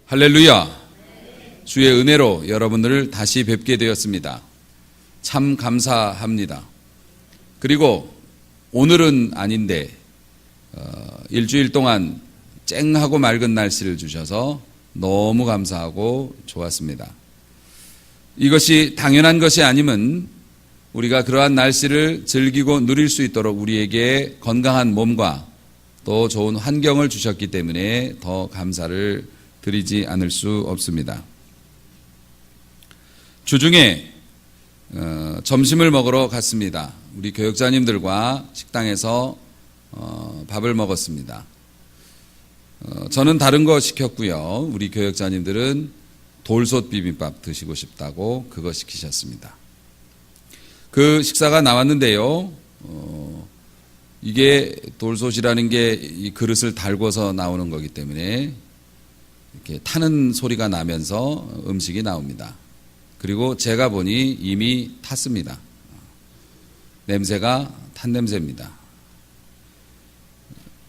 할렐루야. 주의 은혜로 여러분들을 다시 뵙게 되었습니다. 참 감사합니다. 그리고 오늘은 아닌데 일주일 동안 쨍하고 맑은 날씨를 주셔서 너무 감사하고 좋았습니다. 이것이 당연한 것이 아님은 우리가 그러한 날씨를 즐기고 누릴 수 있도록 우리에게 건강한 몸과 또 좋은 환경을 주셨기 때문에 더 감사를 드리지 않을 수 없습니다. 주중에 점심을 먹으러 갔습니다. 우리 교역자님들과 식당에서 밥을 먹었습니다. 저는 다른 거 시켰고요. 우리 교역자님들은 돌솥 비빔밥 드시고 싶다고 그거 시키셨습니다. 그 식사가 나왔는데요. 이게 돌솥이라는 게 이 그릇을 달궈서 나오는 거기 때문에 이렇게 타는 소리가 나면서 음식이 나옵니다. 그리고 제가 보니 이미 탔습니다. 냄새가 탄 냄새입니다.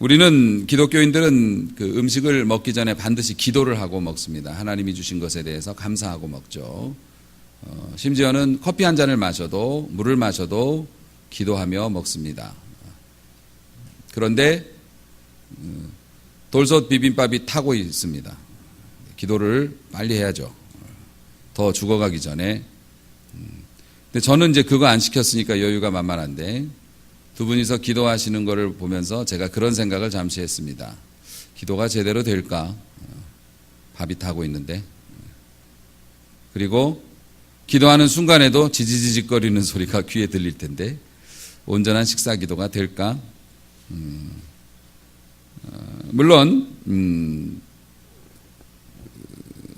우리는 기독교인들은 그 음식을 먹기 전에 반드시 기도를 하고 먹습니다. 하나님이 주신 것에 대해서 감사하고 먹죠. 심지어는 커피 한 잔을 마셔도 물을 마셔도 기도하며 먹습니다. 그런데 돌솥 비빔밥이 타고 있습니다. 기도를 빨리 해야죠. 더 죽어가기 전에. 근데 저는 이제 그거 안 시켰으니까 여유가 만만한데 두 분이서 기도하시는 거를 보면서 제가 그런 생각을 잠시 했습니다. 기도가 제대로 될까? 밥이 타고 있는데. 그리고 기도하는 순간에도 지지직거리는 소리가 귀에 들릴 텐데 온전한 식사 기도가 될까? 물론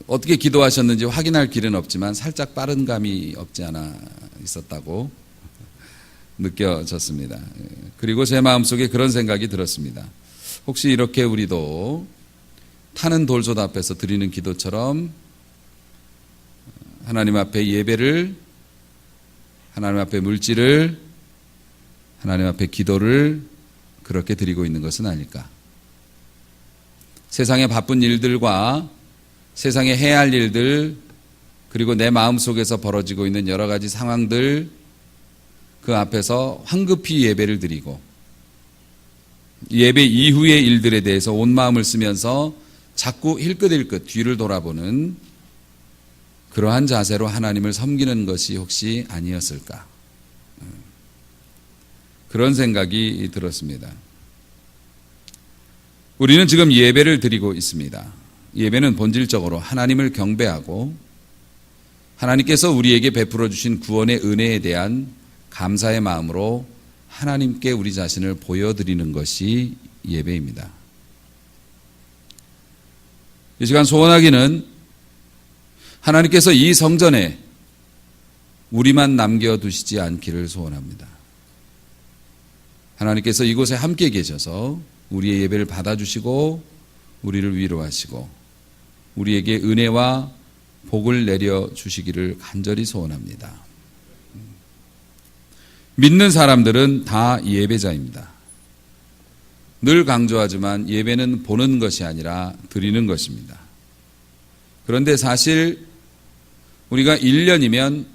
어떻게 기도하셨는지 확인할 길은 없지만 살짝 빠른 감이 없지 않아 있었다고 느껴졌습니다. 그리고 제 마음속에 그런 생각이 들었습니다. 혹시 이렇게 우리도 타는 돌솥 앞에서 드리는 기도처럼 하나님 앞에 예배를, 하나님 앞에 물질을, 하나님 앞에 기도를 그렇게 드리고 있는 것은 아닐까? 세상의 바쁜 일들과 세상에 해야 할 일들, 그리고 내 마음속에서 벌어지고 있는 여러 가지 상황들, 그 앞에서 황급히 예배를 드리고 예배 이후의 일들에 대해서 온 마음을 쓰면서 자꾸 힐끗힐끗 뒤를 돌아보는 그러한 자세로 하나님을 섬기는 것이 혹시 아니었을까? 그런 생각이 들었습니다. 우리는 지금 예배를 드리고 있습니다. 예배는 본질적으로 하나님을 경배하고 하나님께서 우리에게 베풀어 주신 구원의 은혜에 대한 감사의 마음으로 하나님께 우리 자신을 보여드리는 것이 예배입니다. 이 시간 소원하기는 하나님께서 이 성전에 우리만 남겨두시지 않기를 소원합니다. 하나님께서 이곳에 함께 계셔서 우리의 예배를 받아주시고 우리를 위로하시고 우리에게 은혜와 복을 내려주시기를 간절히 소원합니다. 믿는 사람들은 다 예배자입니다. 늘 강조하지만 예배는 보는 것이 아니라 드리는 것입니다. 그런데 사실 우리가 1년이면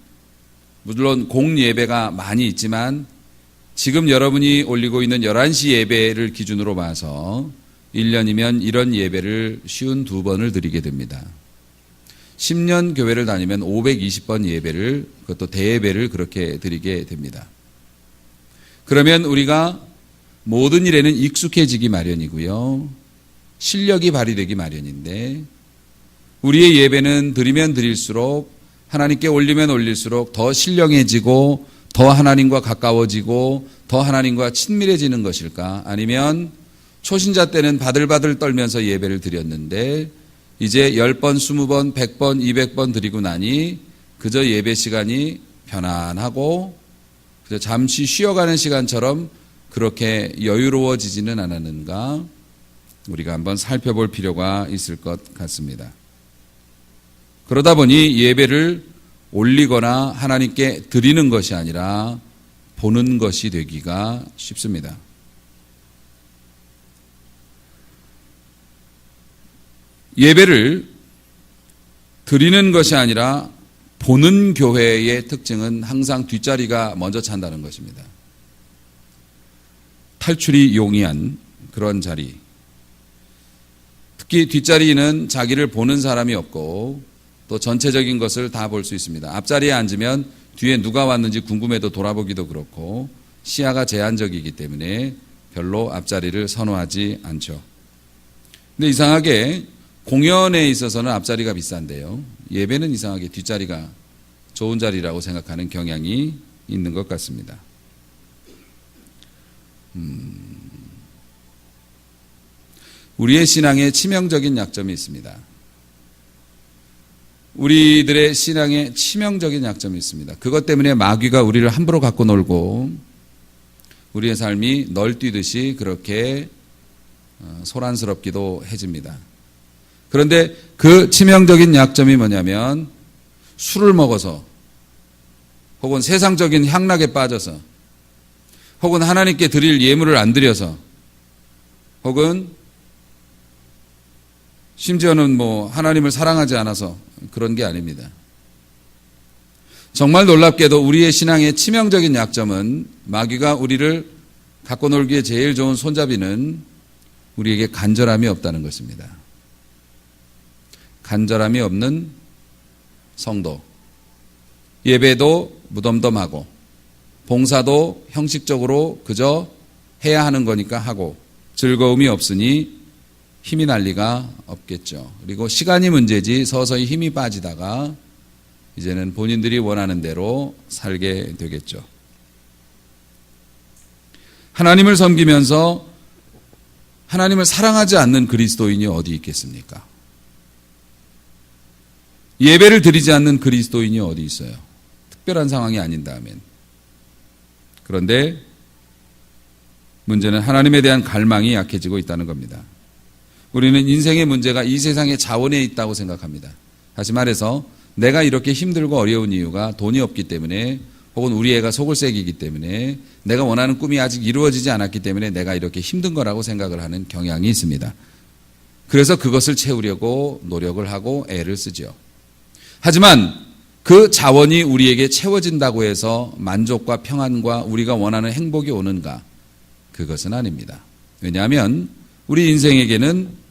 물론 공예배가 많이 있지만 지금 여러분이 올리고 있는 11시 예배를 기준으로 봐서 1년이면 이런 예배를 52번을 드리게 됩니다. 10년 교회를 다니면 520번 예배를, 그것도 대예배를 그렇게 드리게 됩니다. 그러면 우리가 모든 일에는 익숙해지기 마련이고요. 실력이 발휘되기 마련인데 우리의 예배는 드리면 드릴수록 하나님께 올리면 올릴수록 더 신령해지고 더 하나님과 가까워지고 더 하나님과 친밀해지는 것일까? 아니면 초신자 때는 바들바들 떨면서 예배를 드렸는데 이제 10번, 20번, 100번, 200번 드리고 나니 그저 예배 시간이 편안하고 그저 잠시 쉬어가는 시간처럼 그렇게 여유로워지지는 않았는가? 우리가 한번 살펴볼 필요가 있을 것 같습니다. 그러다 보니 예배를 올리거나 하나님께 드리는 것이 아니라 보는 것이 되기가 쉽습니다. 예배를 드리는 것이 아니라 보는 교회의 특징은 항상 뒷자리가 먼저 찬다는 것입니다. 탈출이 용이한 그런 자리. 특히 뒷자리는 자기를 보는 사람이 없고 또 전체적인 것을 다 볼 수 있습니다. 앞자리에 앉으면 뒤에 누가 왔는지 궁금해도 돌아보기도 그렇고 시야가 제한적이기 때문에 별로 앞자리를 선호하지 않죠. 근데 이상하게 공연에 있어서는 앞자리가 비싼데요. 예배는 이상하게 뒷자리가 좋은 자리라고 생각하는 경향이 있는 것 같습니다. 우리의 신앙에 치명적인 약점이 있습니다. 우리들의 신앙에 치명적인 약점이 있습니다. 그것 때문에 마귀가 우리를 함부로 갖고 놀고 우리의 삶이 널뛰듯이 그렇게 소란스럽기도 해집니다. 그런데 그 치명적인 약점이 뭐냐면 술을 먹어서 혹은 세상적인 향락에 빠져서 혹은 하나님께 드릴 예물을 안 드려서 혹은 심지어는 하나님을 사랑하지 않아서 그런 게 아닙니다. 정말 놀랍게도 우리의 신앙의 치명적인 약점은 마귀가 우리를 갖고 놀기에 제일 좋은 손잡이는 우리에게 간절함이 없다는 것입니다. 간절함이 없는 성도. 예배도 무덤덤하고 봉사도 형식적으로 그저 해야 하는 거니까 하고 즐거움이 없으니 힘이 날 리가 없겠죠. 그리고 시간이 문제지 서서히 힘이 빠지다가 이제는 본인들이 원하는 대로 살게 되겠죠. 하나님을 섬기면서 하나님을 사랑하지 않는 그리스도인이 어디 있겠습니까? 예배를 드리지 않는 그리스도인이 어디 있어요? 특별한 상황이 아닌다면. 그런데 문제는 하나님에 대한 갈망이 약해지고 있다는 겁니다. 우리는 인생의 문제가 이 세상의 자원에 있다고 생각합니다. 다시 말해서 내가 이렇게 힘들고 어려운 이유가 돈이 없기 때문에 혹은 우리 애가 속을 새기기 때문에 내가 원하는 꿈이 아직 이루어지지 않았기 때문에 내가 이렇게 힘든 거라고 생각을 하는 경향이 있습니다. 그래서 그것을 채우려고 노력을 하고 애를 쓰죠. 하지만 그 자원이 우리에게 채워진다고 해서 만족과 평안과 우리가 원하는 행복이 오는가? 그것은 아닙니다. 왜냐하면 우리 인생에게는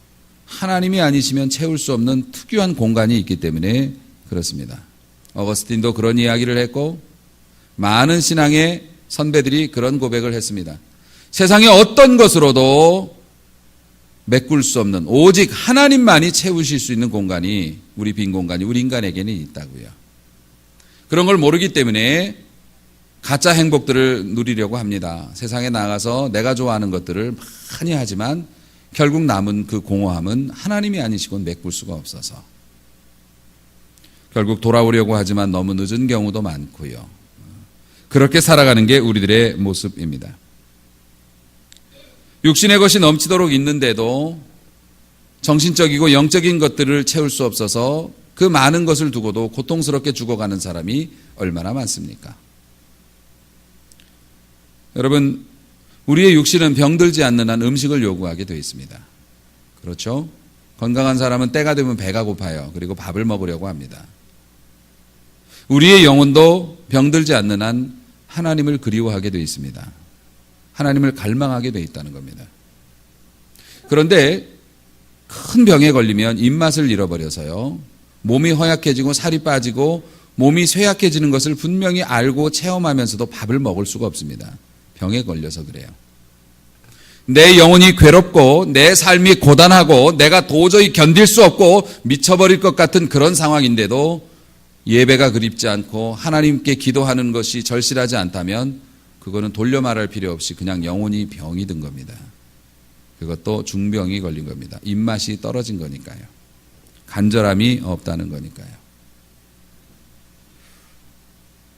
하나님이 아니시면 채울 수 없는 특유한 공간이 있기 때문에 그렇습니다. 어거스틴도 그런 이야기를 했고 많은 신앙의 선배들이 그런 고백을 했습니다. 세상의 어떤 것으로도 메꿀 수 없는 오직 하나님만이 채우실 수 있는 공간이 우리 빈 공간이 우리 인간에게는 있다고요. 그런 걸 모르기 때문에 가짜 행복들을 누리려고 합니다. 세상에 나가서 내가 좋아하는 것들을 많이 하지만 결국 남은 그 공허함은 하나님이 아니시곤 메꿀 수가 없어서 결국 돌아오려고 하지만 너무 늦은 경우도 많고요. 그렇게 살아가는 게 우리들의 모습입니다. 육신의 것이 넘치도록 있는데도 정신적이고 영적인 것들을 채울 수 없어서 그 많은 것을 두고도 고통스럽게 죽어가는 사람이 얼마나 많습니까? 여러분, 우리의 육신은 병들지 않는 한 음식을 요구하게 되어 있습니다. 그렇죠? 건강한 사람은 때가 되면 배가 고파요. 그리고 밥을 먹으려고 합니다. 우리의 영혼도 병들지 않는 한 하나님을 그리워하게 되어 있습니다. 하나님을 갈망하게 되어 있다는 겁니다. 그런데 큰 병에 걸리면 입맛을 잃어버려서요. 몸이 허약해지고 살이 빠지고 몸이 쇠약해지는 것을 분명히 알고 체험하면서도 밥을 먹을 수가 없습니다. 병에 걸려서 그래요. 내 영혼이 괴롭고 내 삶이 고단하고 내가 도저히 견딜 수 없고 미쳐버릴 것 같은 그런 상황인데도 예배가 그립지 않고 하나님께 기도하는 것이 절실하지 않다면 그거는 돌려 말할 필요 없이 그냥 영혼이 병이 든 겁니다. 그것도 중병이 걸린 겁니다. 입맛이 떨어진 거니까요. 간절함이 없다는 거니까요.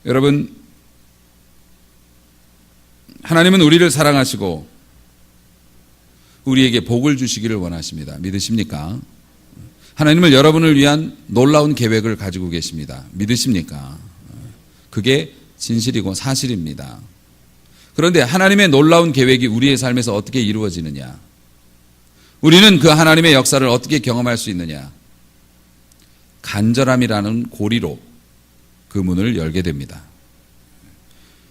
여러분, 하나님은 우리를 사랑하시고 우리에게 복을 주시기를 원하십니다. 믿으십니까? 하나님은 여러분을 위한 놀라운 계획을 가지고 계십니다. 믿으십니까? 그게 진실이고 사실입니다. 그런데 하나님의 놀라운 계획이 우리의 삶에서 어떻게 이루어지느냐? 우리는 그 하나님의 역사를 어떻게 경험할 수 있느냐? 간절함이라는 고리로 그 문을 열게 됩니다.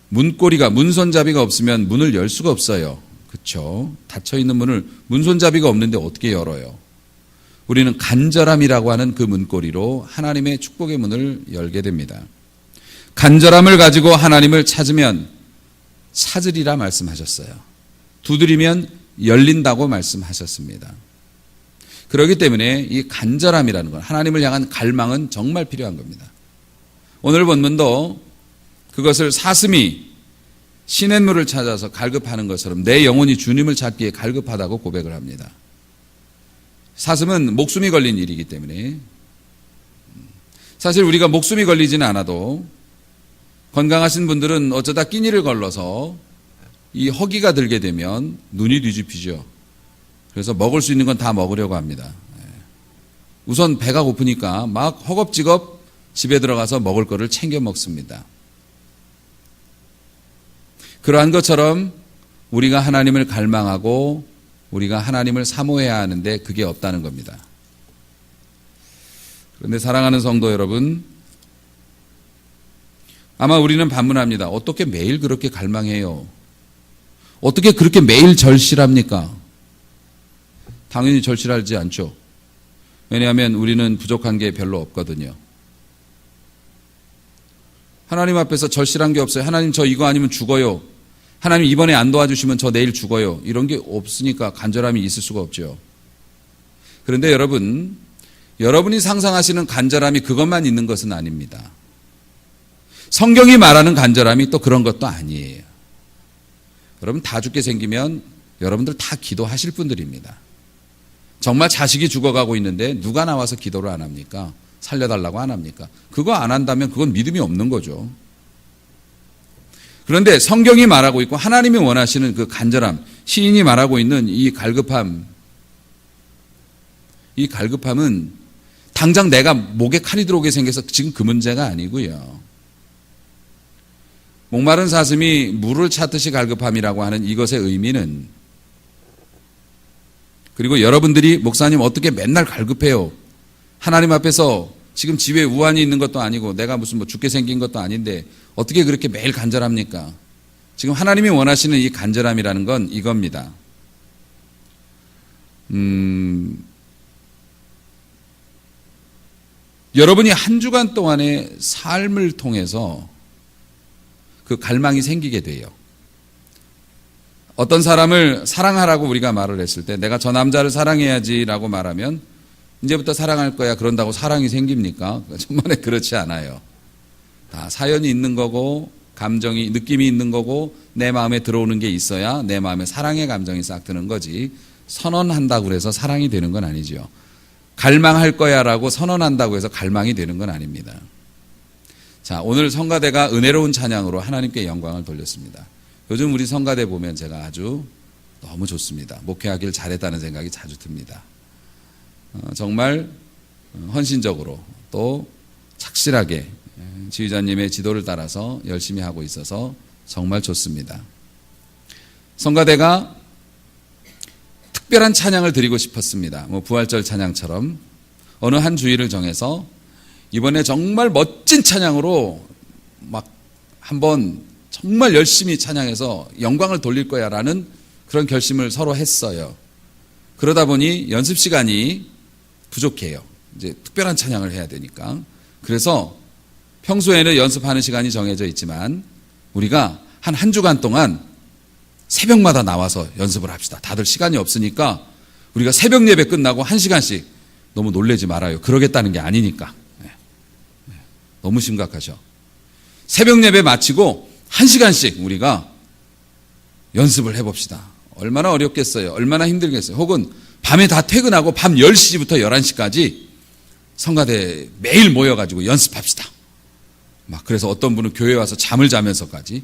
문손잡이가 없으면 문을 열 수가 없어요. 그렇죠? 닫혀있는 문을 문손잡이가 없는데 어떻게 열어요? 우리는 간절함이라고 하는 그 문고리로 하나님의 축복의 문을 열게 됩니다. 간절함을 가지고 하나님을 찾으면 찾으리라 말씀하셨어요. 두드리면 열린다고 말씀하셨습니다. 그렇기 때문에 이 간절함이라는 건, 하나님을 향한 갈망은 정말 필요한 겁니다. 오늘 본문도 그것을 사슴이 시냇물을 찾아서 갈급하는 것처럼 내 영혼이 주님을 찾기에 갈급하다고 고백을 합니다. 사슴은 목숨이 걸린 일이기 때문에, 사실 우리가 목숨이 걸리지는 않아도 건강하신 분들은 어쩌다 끼니를 걸러서 이 허기가 들게 되면 눈이 뒤집히죠. 그래서 먹을 수 있는 건 다 먹으려고 합니다. 우선 배가 고프니까 막 허겁지겁 집에 들어가서 먹을 거를 챙겨 먹습니다. 그러한 것처럼 우리가 하나님을 갈망하고 우리가 하나님을 사모해야 하는데 그게 없다는 겁니다. 그런데 사랑하는 성도 여러분, 아마 우리는 반문합니다. 어떻게 매일 그렇게 갈망해요? 어떻게 그렇게 매일 절실합니까? 당연히 절실하지 않죠. 왜냐하면 우리는 부족한 게 별로 없거든요. 하나님 앞에서 절실한 게 없어요. 하나님 저 이거 아니면 죽어요. 하나님 이번에 안 도와주시면 저 내일 죽어요. 이런 게 없으니까 간절함이 있을 수가 없죠. 그런데 여러분이 상상하시는 간절함이 그것만 있는 것은 아닙니다. 성경이 말하는 간절함이 또 그런 것도 아니에요. 여러분 다 죽게 생기면 여러분들 다 기도하실 분들입니다. 정말 자식이 죽어가고 있는데 누가 나와서 기도를 안 합니까? 살려달라고 안 합니까? 그거 안 한다면 그건 믿음이 없는 거죠. 그런데 성경이 말하고 있고 하나님이 원하시는 그 간절함, 시인이 말하고 있는 이 갈급함은 당장 내가 목에 칼이 들어오게 생겨서 지금 그 문제가 아니고요. 목마른 사슴이 물을 찾듯이 갈급함이라고 하는 이것의 의미는, 그리고 여러분들이 목사님 어떻게 맨날 갈급해요? 하나님 앞에서 지금 집에 우환이 있는 것도 아니고 내가 무슨 뭐 죽게 생긴 것도 아닌데 어떻게 그렇게 매일 간절합니까? 지금 하나님이 원하시는 이 간절함이라는 건 이겁니다. 여러분이 한 주간 동안의 삶을 통해서 그 갈망이 생기게 돼요. 어떤 사람을 사랑하라고 우리가 말을 했을 때 내가 저 남자를 사랑해야지라고 말하면 이제부터 사랑할 거야 그런다고 사랑이 생깁니까? 정말 그렇지 않아요. 다 사연이 있는 거고 감정이 느낌이 있는 거고 내 마음에 들어오는 게 있어야 내 마음에 사랑의 감정이 싹 드는 거지, 선언한다고 해서 사랑이 되는 건 아니죠. 갈망할 거야 라고 선언한다고 해서 갈망이 되는 건 아닙니다. 자, 오늘 성가대가 은혜로운 찬양으로 하나님께 영광을 돌렸습니다. 요즘 우리 성가대 보면 제가 아주 너무 좋습니다. 목회하길 잘했다는 생각이 자주 듭니다. 정말 헌신적으로 또 착실하게 지휘자님의 지도를 따라서 열심히 하고 있어서 정말 좋습니다. 성가대가 특별한 찬양을 드리고 싶었습니다. 부활절 찬양처럼 어느 한 주일을 정해서 이번에 정말 멋진 찬양으로 막 한번 정말 열심히 찬양해서 영광을 돌릴 거야 라는 그런 결심을 서로 했어요. 그러다 보니 연습 시간이 부족해요. 이제 특별한 찬양을 해야 되니까. 그래서 평소에는 연습하는 시간이 정해져 있지만 우리가 한 주간 동안 새벽마다 나와서 연습을 합시다. 다들 시간이 없으니까 우리가 새벽 예배 끝나고 1시간씩, 너무 놀라지 말아요. 그러겠다는 게 아니니까. 너무 심각하죠. 새벽 예배 마치고 1시간씩 우리가 연습을 해봅시다. 얼마나 어렵겠어요. 얼마나 힘들겠어요. 혹은 밤에 다 퇴근하고 밤 10시부터 11시까지 성가대 매일 모여가지고 연습합시다. 막 그래서 어떤 분은 교회 와서 잠을 자면서까지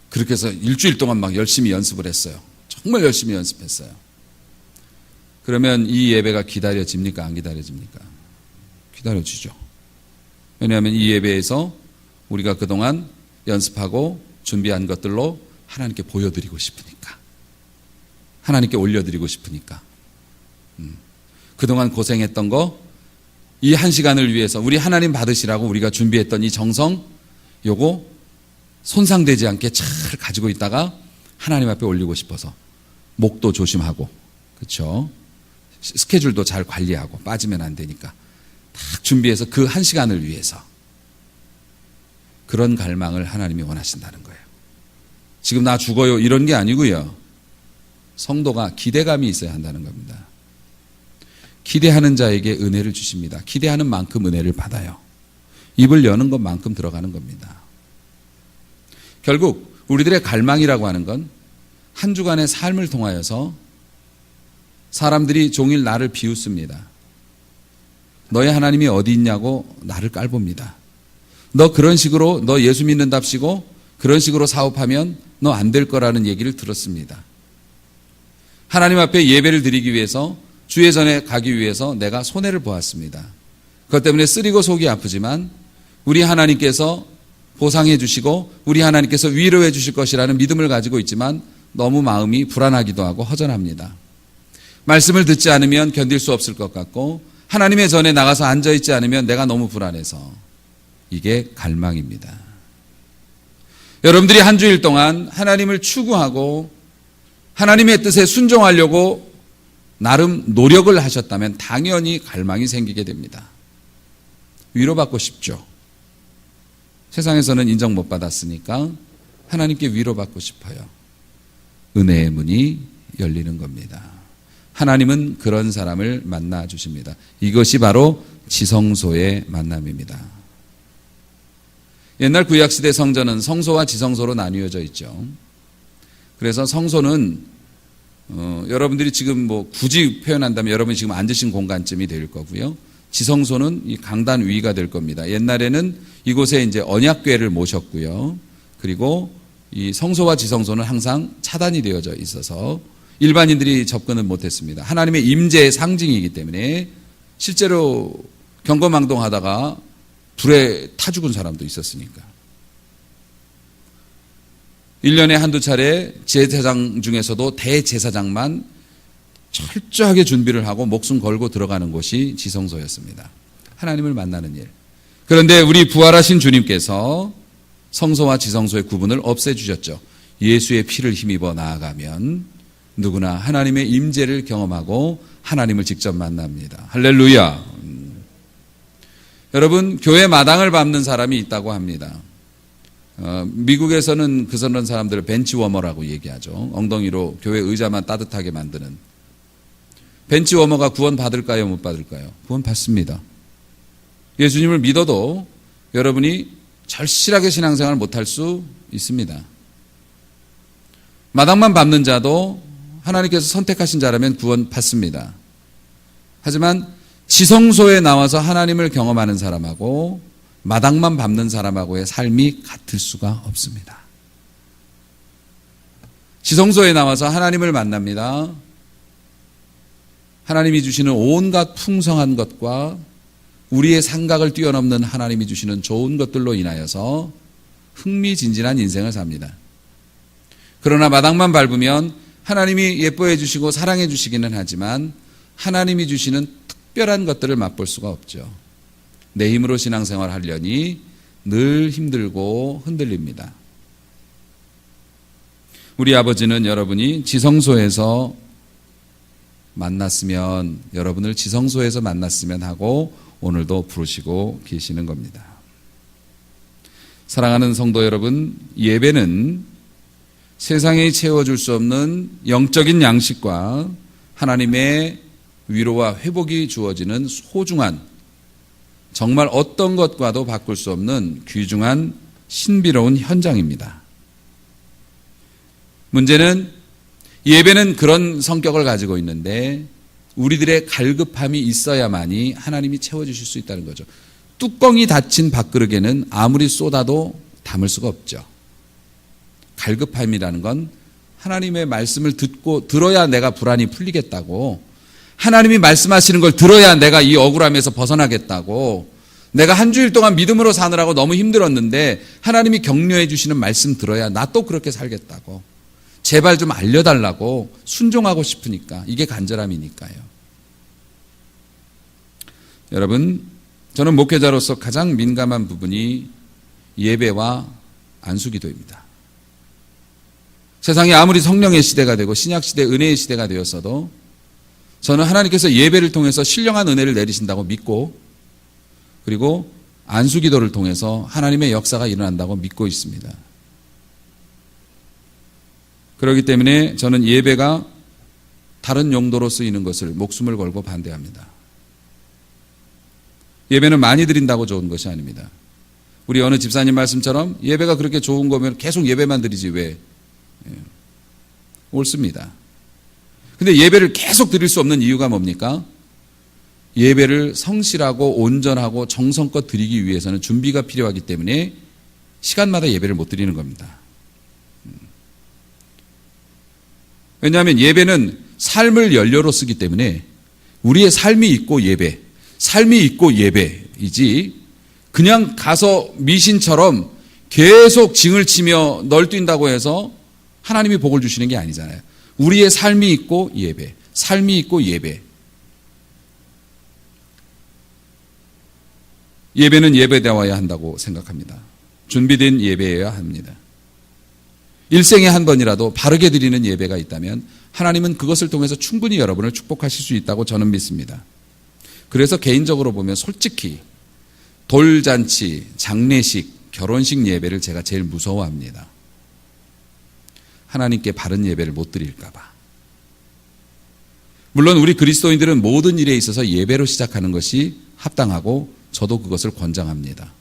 그렇게 해서 일주일 동안 막 열심히 연습을 했어요. 정말 열심히 연습했어요. 그러면 이 예배가 기다려집니까? 안 기다려집니까? 기다려지죠. 왜냐하면 이 예배에서 우리가 그동안 연습하고 준비한 것들로 하나님께 보여드리고 싶으니까, 하나님께 올려드리고 싶으니까, 그동안 고생했던 거 이 한 시간을 위해서 우리 하나님 받으시라고 우리가 준비했던 이 정성, 요거 손상되지 않게 잘 가지고 있다가 하나님 앞에 올리고 싶어서 목도 조심하고, 그렇죠? 스케줄도 잘 관리하고 빠지면 안 되니까 딱 준비해서 그 한 시간을 위해서, 그런 갈망을 하나님이 원하신다는 거예요. 지금 나 죽어요 이런 게 아니고요. 성도가 기대감이 있어야 한다는 겁니다. 기대하는 자에게 은혜를 주십니다. 기대하는 만큼 은혜를 받아요. 입을 여는 것만큼 들어가는 겁니다. 결국 우리들의 갈망이라고 하는 건 한 주간의 삶을 통하여서 사람들이 종일 나를 비웃습니다. 너의 하나님이 어디 있냐고 나를 깔봅니다. 너 그런 식으로 너 예수 믿는답시고 그런 식으로 사업하면 너 안 될 거라는 얘기를 들었습니다. 하나님 앞에 예배를 드리기 위해서, 주의 전에 가기 위해서 내가 손해를 보았습니다. 그것 때문에 쓰리고 속이 아프지만 우리 하나님께서 보상해 주시고 우리 하나님께서 위로해 주실 것이라는 믿음을 가지고 있지만 너무 마음이 불안하기도 하고 허전합니다. 말씀을 듣지 않으면 견딜 수 없을 것 같고 하나님의 전에 나가서 앉아있지 않으면 내가 너무 불안해서, 이게 갈망입니다. 여러분들이 한 주일 동안 하나님을 추구하고 하나님의 뜻에 순종하려고 나름 노력을 하셨다면 당연히 갈망이 생기게 됩니다. 위로받고 싶죠. 세상에서는 인정 못 받았으니까 하나님께 위로받고 싶어요. 은혜의 문이 열리는 겁니다. 하나님은 그런 사람을 만나 주십니다. 이것이 바로 지성소의 만남입니다. 옛날 구약시대 성전은 성소와 지성소로 나뉘어져 있죠. 그래서 성소는 여러분들이 지금 뭐 굳이 표현한다면 여러분이 지금 앉으신 공간쯤이 될 거고요. 지성소는 이 강단 위가 될 겁니다. 옛날에는 이곳에 이제 언약궤를 모셨고요. 그리고 이 성소와 지성소는 항상 차단이 되어져 있어서 일반인들이 접근을 못했습니다. 하나님의 임재의 상징이기 때문에 실제로 경거망동하다가 불에 타 죽은 사람도 있었으니까. 1년에 한두 차례 제사장 중에서도 대제사장만 철저하게 준비를 하고 목숨 걸고 들어가는 곳이 지성소였습니다. 하나님을 만나는 일. 그런데 우리 부활하신 주님께서 성소와 지성소의 구분을 없애주셨죠. 예수의 피를 힘입어 나아가면 누구나 하나님의 임재를 경험하고 하나님을 직접 만납니다. 할렐루야. 여러분, 교회 마당을 밟는 사람이 있다고 합니다. 미국에서는 그런 사람들을 벤치워머라고 얘기하죠. 엉덩이로 교회 의자만 따뜻하게 만드는. 벤치워머가 구원 받을까요? 못 받을까요? 구원 받습니다. 예수님을 믿어도 여러분이 절실하게 신앙생활을 못할 수 있습니다. 마당만 밟는 자도 하나님께서 선택하신 자라면 구원 받습니다. 하지만 지성소에 나와서 하나님을 경험하는 사람하고 마당만 밟는 사람하고의 삶이 같을 수가 없습니다. 지성소에 나와서 하나님을 만납니다. 하나님이 주시는 온갖 풍성한 것과 우리의 생각을 뛰어넘는 하나님이 주시는 좋은 것들로 인하여서 흥미진진한 인생을 삽니다. 그러나 마당만 밟으면 하나님이 예뻐해 주시고 사랑해 주시기는 하지만 하나님이 주시는 특별한 것들을 맛볼 수가 없죠. 내 힘으로 신앙생활 하려니 늘 힘들고 흔들립니다. 우리 아버지는 여러분이 지성소에서 만났으면, 여러분을 지성소에서 만났으면 하고 오늘도 부르시고 계시는 겁니다. 사랑하는 성도 여러분, 예배는 세상에 채워줄 수 없는 영적인 양식과 하나님의 위로와 회복이 주어지는 소중한, 정말 어떤 것과도 바꿀 수 없는 귀중한 신비로운 현장입니다. 문제는 예배는 그런 성격을 가지고 있는데 우리들의 갈급함이 있어야만이 하나님이 채워주실 수 있다는 거죠. 뚜껑이 닫힌 밥그릇에는 아무리 쏟아도 담을 수가 없죠. 갈급함이라는 건 하나님의 말씀을 들어야 내가 불안이 풀리겠다고, 하나님이 말씀하시는 걸 들어야 내가 이 억울함에서 벗어나겠다고, 내가 한 주일 동안 믿음으로 사느라고 너무 힘들었는데 하나님이 격려해 주시는 말씀 들어야 나 또 그렇게 살겠다고, 제발 좀 알려달라고 순종하고 싶으니까, 이게 간절함이니까요. 여러분, 저는 목회자로서 가장 민감한 부분이 예배와 안수기도입니다. 세상이 아무리 성령의 시대가 되고 신약시대 은혜의 시대가 되었어도 저는 하나님께서 예배를 통해서 신령한 은혜를 내리신다고 믿고, 그리고 안수기도를 통해서 하나님의 역사가 일어난다고 믿고 있습니다. 그렇기 때문에 저는 예배가 다른 용도로 쓰이는 것을 목숨을 걸고 반대합니다. 예배는 많이 드린다고 좋은 것이 아닙니다. 우리 어느 집사님 말씀처럼 예배가 그렇게 좋은 거면 계속 예배만 드리지 왜? 옳습니다. 근데 예배를 계속 드릴 수 없는 이유가 뭡니까? 예배를 성실하고 온전하고 정성껏 드리기 위해서는 준비가 필요하기 때문에 시간마다 예배를 못 드리는 겁니다. 왜냐하면 예배는 삶을 연료로 쓰기 때문에 우리의 삶이 있고 예배, 삶이 있고 예배이지 그냥 가서 미신처럼 계속 징을 치며 널뛴다고 해서 하나님이 복을 주시는 게 아니잖아요. 우리의 삶이 있고 예배, 삶이 있고 예배. 예배는 예배되어야 한다고 생각합니다. 준비된 예배여야 합니다. 일생에 한 번이라도 바르게 드리는 예배가 있다면 하나님은 그것을 통해서 충분히 여러분을 축복하실 수 있다고 저는 믿습니다. 그래서 개인적으로 보면 솔직히 돌잔치, 장례식, 결혼식 예배를 제가 제일 무서워합니다. 하나님께 바른 예배를 못 드릴까 봐. 물론 우리 그리스도인들은 모든 일에 있어서 예배로 시작하는 것이 합당하고 저도 그것을 권장합니다.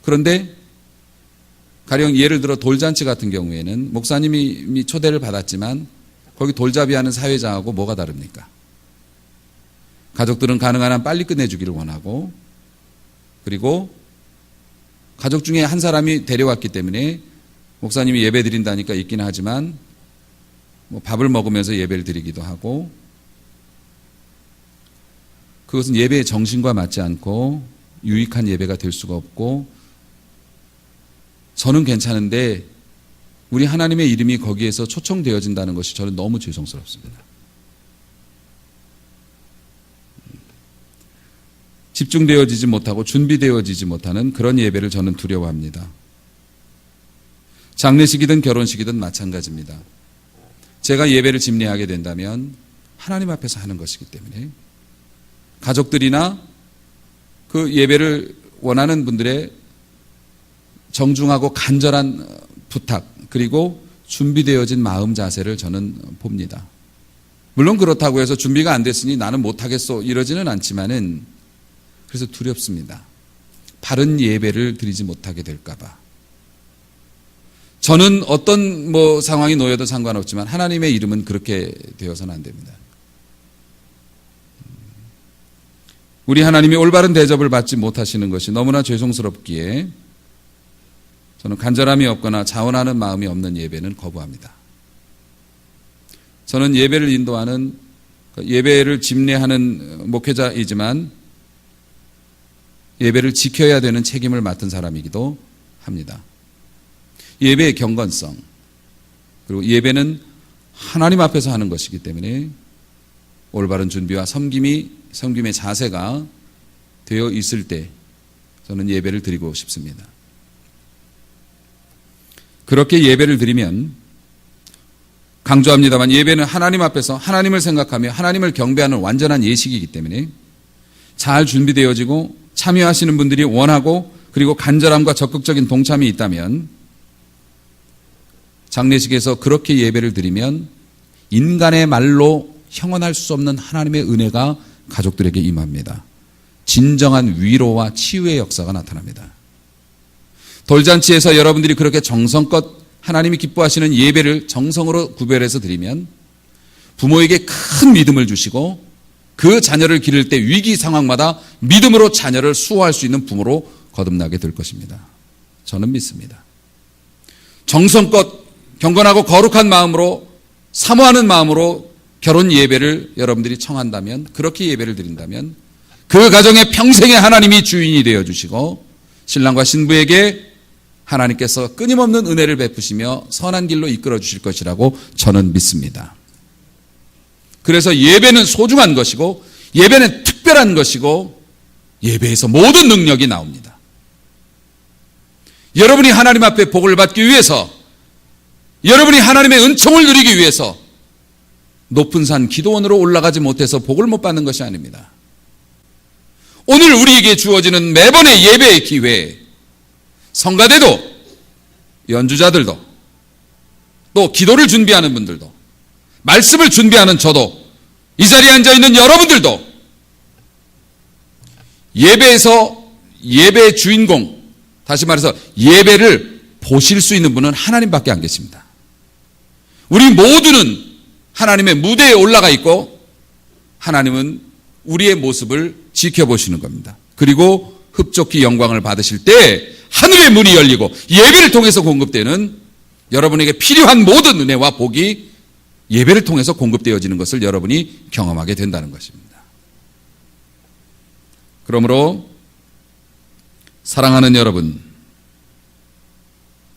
그런데 가령 예를 들어 돌잔치 같은 경우에는 목사님이 초대를 받았지만 거기 돌잡이하는 사회자하고 뭐가 다릅니까? 가족들은 가능한 한 빨리 끝내주기를 원하고, 그리고 가족 중에 한 사람이 데려왔기 때문에 목사님이 예배 드린다니까 있기는 하지만 뭐 밥을 먹으면서 예배를 드리기도 하고, 그것은 예배의 정신과 맞지 않고 유익한 예배가 될 수가 없고, 저는 괜찮은데 우리 하나님의 이름이 거기에서 초청되어진다는 것이 저는 너무 죄송스럽습니다. 집중되어지지 못하고 준비되어지지 못하는 그런 예배를 저는 두려워합니다. 장례식이든 결혼식이든 마찬가지입니다. 제가 예배를 집례하게 된다면 하나님 앞에서 하는 것이기 때문에 가족들이나 그 예배를 원하는 분들의 정중하고 간절한 부탁, 그리고 준비되어진 마음 자세를 저는 봅니다. 물론 그렇다고 해서 준비가 안 됐으니 나는 못하겠어 이러지는 않지만은 그래서 두렵습니다. 바른 예배를 드리지 못하게 될까 봐. 저는 어떤 상황이 놓여도 상관없지만 하나님의 이름은 그렇게 되어서는 안 됩니다. 우리 하나님이 올바른 대접을 받지 못하시는 것이 너무나 죄송스럽기에 저는 간절함이 없거나 자원하는 마음이 없는 예배는 거부합니다. 저는 예배를 인도하는, 예배를 집례하는 목회자이지만 예배를 지켜야 되는 책임을 맡은 사람이기도 합니다. 예배의 경건성, 그리고 예배는 하나님 앞에서 하는 것이기 때문에 올바른 준비와 섬김의 자세가 되어 있을 때 저는 예배를 드리고 싶습니다. 그렇게 예배를 드리면, 강조합니다만 예배는 하나님 앞에서 하나님을 생각하며 하나님을 경배하는 완전한 예식이기 때문에 잘 준비되어지고 참여하시는 분들이 원하고 그리고 간절함과 적극적인 동참이 있다면, 장례식에서 그렇게 예배를 드리면 인간의 말로 형언할 수 없는 하나님의 은혜가 가족들에게 임합니다. 진정한 위로와 치유의 역사가 나타납니다. 돌잔치에서 여러분들이 그렇게 정성껏 하나님이 기뻐하시는 예배를 정성으로 구별해서 드리면 부모에게 큰 믿음을 주시고 그 자녀를 기를 때 위기 상황마다 믿음으로 자녀를 수호할 수 있는 부모로 거듭나게 될 것입니다. 저는 믿습니다. 정성껏 경건하고 거룩한 마음으로, 사모하는 마음으로 결혼 예배를 여러분들이 청한다면, 그렇게 예배를 드린다면 그 가정의 평생에 하나님이 주인이 되어주시고 신랑과 신부에게 하나님께서 끊임없는 은혜를 베푸시며 선한 길로 이끌어 주실 것이라고 저는 믿습니다. 그래서 예배는 소중한 것이고 예배는 특별한 것이고 예배에서 모든 능력이 나옵니다. 여러분이 하나님 앞에 복을 받기 위해서, 여러분이 하나님의 은총을 누리기 위해서 높은 산 기도원으로 올라가지 못해서 복을 못 받는 것이 아닙니다. 오늘 우리에게 주어지는 매번의 예배의 기회에 성가대도, 연주자들도, 또 기도를 준비하는 분들도, 말씀을 준비하는 저도, 이 자리에 앉아있는 여러분들도 예배에서 예배의 주인공, 다시 말해서 예배를 보실 수 있는 분은 하나님밖에 안 계십니다. 우리 모두는 하나님의 무대에 올라가 있고 하나님은 우리의 모습을 지켜보시는 겁니다. 그리고 흡족히 영광을 받으실 때 하늘의 문이 열리고 예배를 통해서 공급되는, 여러분에게 필요한 모든 은혜와 복이 예배를 통해서 공급되어지는 것을 여러분이 경험하게 된다는 것입니다. 그러므로 사랑하는 여러분,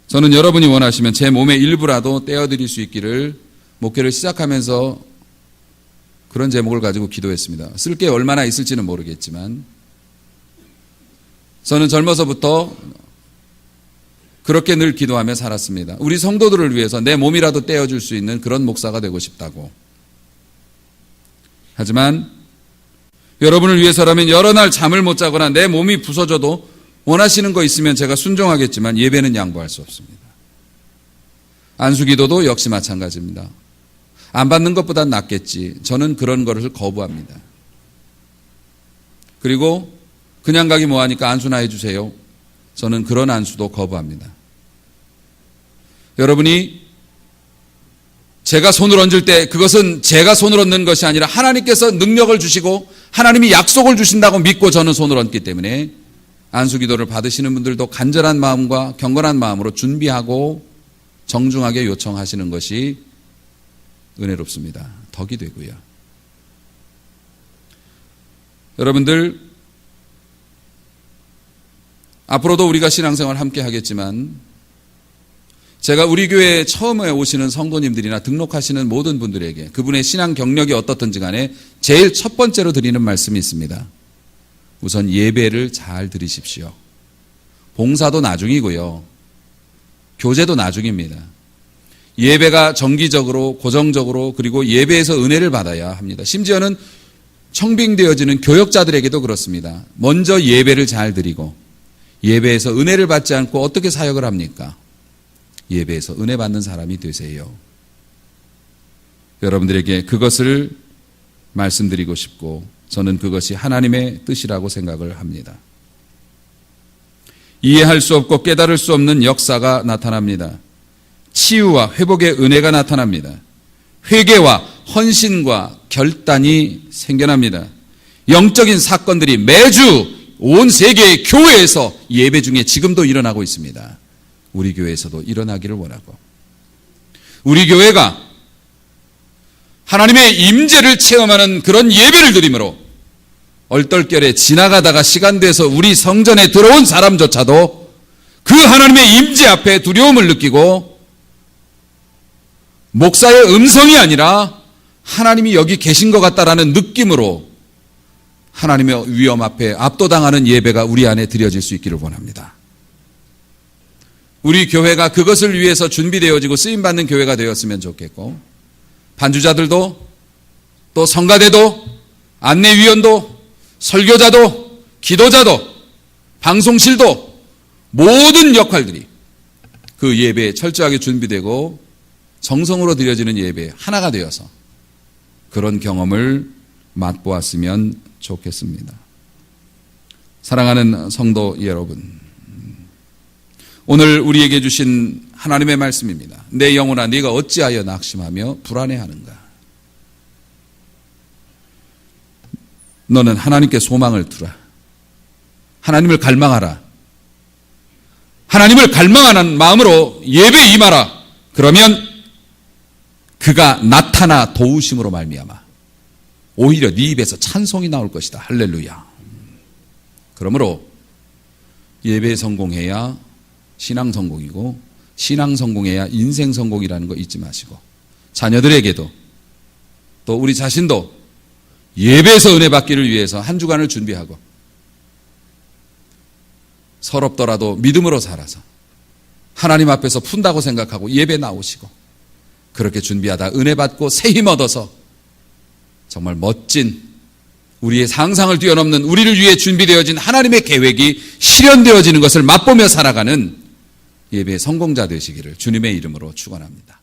저는 여러분이 원하시면 제 몸의 일부라도 떼어드릴 수 있기를 목회를 시작하면서 그런 제목을 가지고 기도했습니다. 쓸 게 얼마나 있을지는 모르겠지만 저는 젊어서부터 그렇게 늘 기도하며 살았습니다. 우리 성도들을 위해서 내 몸이라도 떼어줄 수 있는 그런 목사가 되고 싶다고. 하지만 여러분을 위해서라면 여러 날 잠을 못 자거나 내 몸이 부서져도 원하시는 거 있으면 제가 순종하겠지만 예배는 양보할 수 없습니다. 안수기도도 역시 마찬가지입니다. 안 받는 것보단 낫겠지. 저는 그런 거를 거부합니다. 그리고 그냥 가기 뭐하니까 안수나 해주세요. 저는 그런 안수도 거부합니다. 여러분이 제가 손을 얹을 때 그것은 제가 손을 얹는 것이 아니라 하나님께서 능력을 주시고 하나님이 약속을 주신다고 믿고 저는 손을 얹기 때문에 안수기도를 받으시는 분들도 간절한 마음과 경건한 마음으로 준비하고 정중하게 요청하시는 것이 은혜롭습니다. 덕이 되고요. 여러분들, 앞으로도 우리가 신앙생활 함께 하겠지만 제가 우리 교회에 처음에 오시는 성도님들이나 등록하시는 모든 분들에게 그분의 신앙 경력이 어떻든지 간에 제일 첫 번째로 드리는 말씀이 있습니다. 우선 예배를 잘 드리십시오. 봉사도 나중이고요. 교제도 나중입니다. 예배가 정기적으로 고정적으로 그리고 예배에서 은혜를 받아야 합니다. 심지어는 청빙되어지는 교역자들에게도 그렇습니다. 먼저 예배를 잘 드리고 예배에서 은혜를 받지 않고 어떻게 사역을 합니까? 예배에서 은혜 받는 사람이 되세요. 여러분들에게 그것을 말씀드리고 싶고 저는 그것이 하나님의 뜻이라고 생각을 합니다. 이해할 수 없고 깨달을 수 없는 역사가 나타납니다. 치유와 회복의 은혜가 나타납니다. 회개와 헌신과 결단이 생겨납니다. 영적인 사건들이 매주 온 세계의 교회에서 예배 중에 지금도 일어나고 있습니다. 우리 교회에서도 일어나기를 원하고 우리 교회가 하나님의 임재를 체험하는 그런 예배를 드림으로 얼떨결에 지나가다가 시간 돼서 우리 성전에 들어온 사람조차도 그 하나님의 임재 앞에 두려움을 느끼고 목사의 음성이 아니라 하나님이 여기 계신 것 같다라는 느낌으로 하나님의 위엄 앞에 압도당하는 예배가 우리 안에 드려질 수 있기를 원합니다. 우리 교회가 그것을 위해서 준비되어지고 쓰임받는 교회가 되었으면 좋겠고 반주자들도 또 성가대도 안내위원도 설교자도 기도자도 방송실도 모든 역할들이 그 예배에 철저하게 준비되고 정성으로 드려지는 예배 하나가 되어서 그런 경험을 맛보았으면 좋겠습니다. 사랑하는 성도 여러분, 오늘 우리에게 주신 하나님의 말씀입니다. 내 영혼아 네가 어찌하여 낙심하며 불안해하는가? 너는 하나님께 소망을 두라. 하나님을 갈망하라. 하나님을 갈망하는 마음으로 예배에 임하라. 그러면 그가 나타나 도우심으로 말미암아 오히려 네 입에서 찬송이 나올 것이다. 할렐루야. 그러므로 예배에 성공해야 신앙 성공이고 신앙 성공해야 인생 성공이라는 거 잊지 마시고 자녀들에게도 또 우리 자신도 예배에서 은혜 받기를 위해서 한 주간을 준비하고 서럽더라도 믿음으로 살아서 하나님 앞에서 푼다고 생각하고 예배 나오시고 그렇게 준비하다 은혜 받고 새 힘 얻어서 정말 멋진 우리의 상상을 뛰어넘는 우리를 위해 준비되어진 하나님의 계획이 실현되어지는 것을 맛보며 살아가는 예배의 성공자 되시기를 주님의 이름으로 축원합니다.